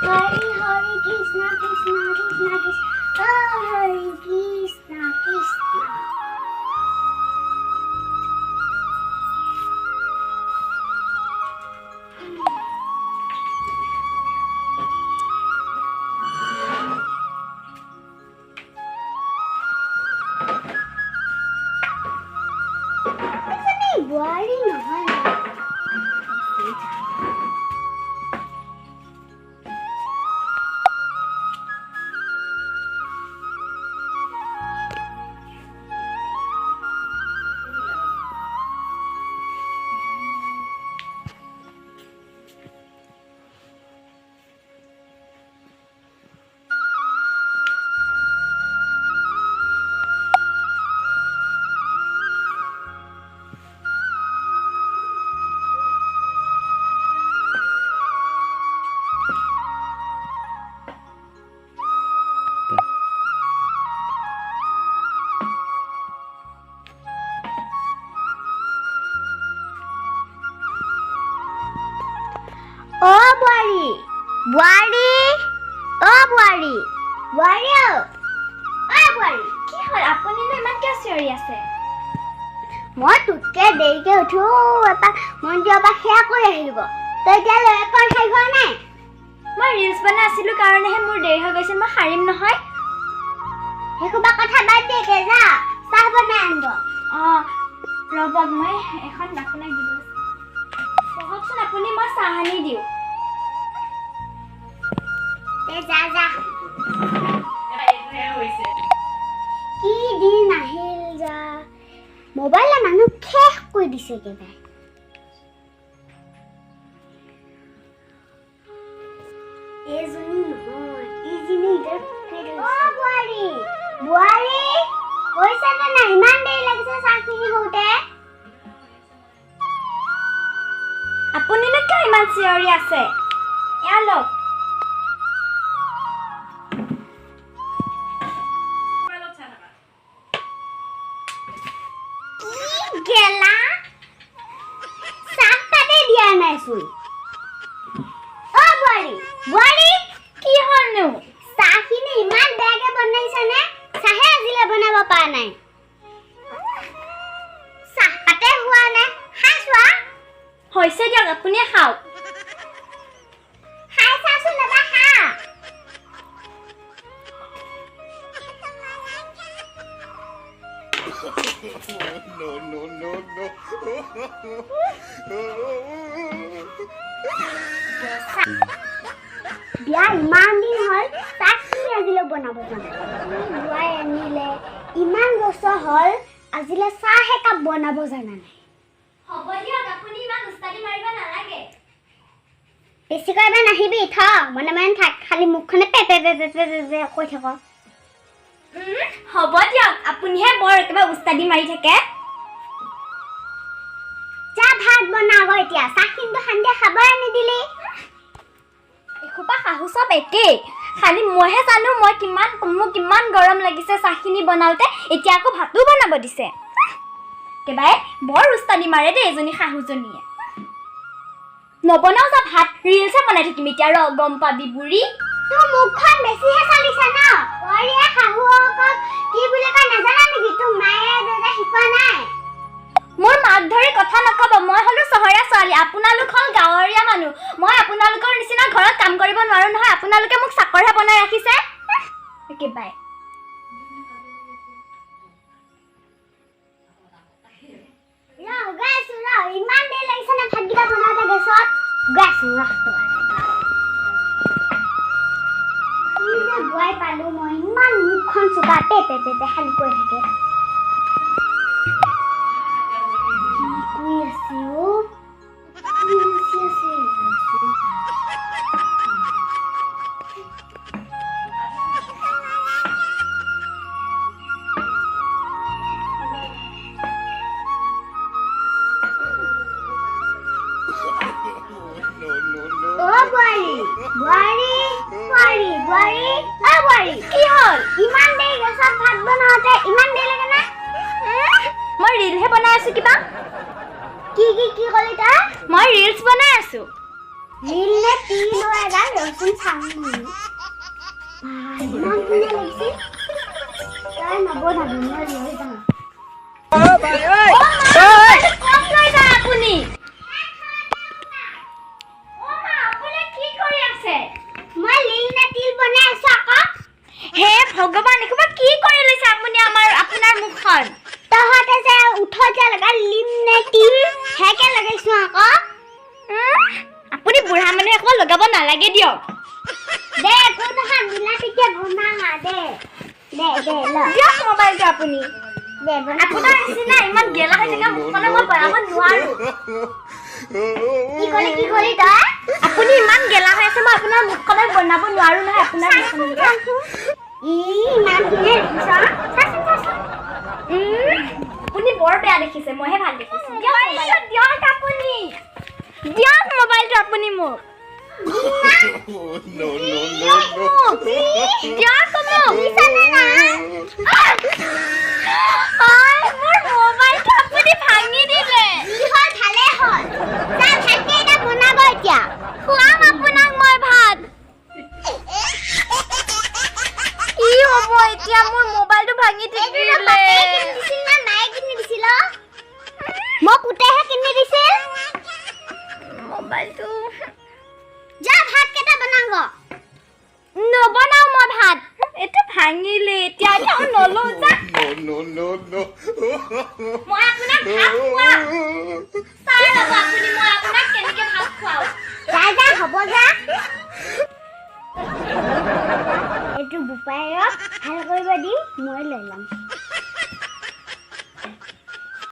Hari Hari Krishna Krishna Krishna Krishna Hari Krishna Krishna Buari নহয় Buari, Buari, Buari, Buari, Buari. কি হ'ল আপুনি ইমান কিয় চিঞৰি আছে? মই তোতকে দেৰিকে উঠো এপাক মন্দিৰৰ পৰা সেয়া কৰি আহিব তই এতিয়া লেপৰ খাই খোৱা নাই মই ৰিলছ বনাই আছিলোঁ কাৰণেহে মোৰ দেৰি হৈ গৈছিল মই সাৰিম নহয় সেইসোপা কথা বাদ দে কে যা চাহ বনাই আনিব ৰ'ব মই এখন আপোনাক দিব কওকচোন আপুনি মই চাহ আনি দিওঁ যা যা কি দিন আহিল যা মোবাইলে মানুহ শেষ কৰি দিছে একেবাৰে এইজনী নহয় ইজনী বোৱাৰী বোৱাৰী হৈছে নে নাই ইমান দেৰি লাগিছে চাহখিনি হওঁতে আপুনিনো কিয় ইমান চিঞৰি আছে এয়া লওক গেলা চাহ কাটে দিয়া নাইচোন বোৱাৰী বোৱাৰী কি হ'লনো চাহখিনি ইমান বেয়াকে বনাইছানে চাহে আজিলে বনাব পৰা নাই চাহ পাতে হোৱা নাই খাই চোৱা হৈছে দিয়ক আপুনি খাওক খাই চাচোন এবাৰ খা বিয়া ইমান দিন হ'ল তাক কি আজিলৈ বনাব জানো বুৱাই আনিলে ইমান বছৰ হ'ল আজিলৈ চাহ একাপ বনাব জানা নাই হ'ব দিয়ক আপুনি ইমান উস্তাদি মাৰিব নালাগে বেছিকৈ এবাৰ নাহিবি থ মনে মনে থাক খালি মুখখনে পে পে পে পে পে পে কৈ থাক হ'ব দিয়ক আপুনিহে বৰ একেবাৰে উস্তাদি মাৰি থাকে যা ভাত বনাব এতিয়া চাহ কিন্তু সন্ধিয়া খাবই নিদিলি এসোপা শাহু চব একেই খালি মইহে জানো মোক কিমান গৰম লাগিছে চাহখিনি বনাওঁতে এতিয়া আকৌ ভাতো বনাব দিছে একেবাৰে বৰ উস্তাদি মাৰে দেই এজনী শাহুজনীয়ে নবনাও যা ভাত ৰিলছে বনাই থাকিম এতিয়া ৰ গম পাবি বুঢ়ী তোৰ মুখখন বেছিহে চালিছে ন তইয়ে শাহুকক কি বুলি কয় নাজানা নেকি তোৰ মায়ে দাদা শিকোৱা নাই মোৰ মাক ধৰি কথা নকব মই হলো চহৰীয়া ছোৱালী আপোনালোক হল গাঁৱৰীয়া মানুহ মই আপোনালোকৰ নিচিনা ঘৰত কাম কৰিব নোৱাৰো নহয় আপোনালোকে মোক চাকৰহে বনাই ৰাখিছে একেবাৰে ইমান দেৰি লাগিছে নে ভাতকেইটা বনাওঁতে গেছত গেছো বুৱাই পালো মই ইমান মুখখন চোকা পে পে পে পে খালি কৈ থাকে কি হল ইমান দেৰি গেছত ভাত বনাওঁতে ইমান দেৰি লাগে না মই ৰিলহে বনাই আছো কিবা কি কি কি কলি তই মই ৰিলছ বনাই আছো নীলে তিল এডাল ৰচুন চাউল ইমান ধুনীয়া লাগিছে তই নবনাবি মই লৈ যাম কম লৈ যা আপুনি আপুনি কি কৰি আছে মই নীলে তিল বনাই আছো আকৌ হে ভগৱান একেবাৰে কি কৰি লৈছে আপুনি আপোনাৰ মুখখন তহঁতে যে উঠতে লগা লিম নে তিল হেকে লগাইছো আকৌ আপুনি বুঢ়া মানুহে একো লগাব নালাগে দিয়ক দে কোন এখন মিলা পিঠা বনালা দে দে দে ল দিয়ক মোবাইলটো আপুনি দে বনা আপোনাৰ নিচিনা ইমান গেলা হৈ থকা মুখখনে মই বনাব নোৱাৰো কি কৰি তই আপুনি ইমান গেলা হৈ আছে মই আপোনাৰ মুখখনে বনাব নোৱাৰো নহয় আপোনাৰ মুখখনে ইমান ধুনীয়া দেখিছ আপুনি বৰ বেয়া দেখিছে মইহে ভাল দেখিছো দিয়ক আপুনি দিয়ক মোবাইলটো আপুনি মোক দিয়ক মোৰ মোবাইলটো আপুনি ভাঙি দিলে ভালে হ'ল যা ভাতকে এটা বনাব এতিয়া খুৱাম আপোনাক মই ভাত কি হ'ব এতিয়া মোৰ মোবাইলটো ভাঙি দিলে মায়ে কিনি দিছিল মই পুতেহে কিনি দিছিল মোবাইলটো যা ভাত কেইটা বনাব নবনাও মই ভাত এইটো ভাঙিলে এতিয়া নলওঁ যা মই আপোনাক ভাত খুৱাম চাই ল'ব আপুনি মই আপোনাক কেনেকৈ ভাত খুৱাওঁ যা হ'ব যা এইটো বোপাইক ভালকৈ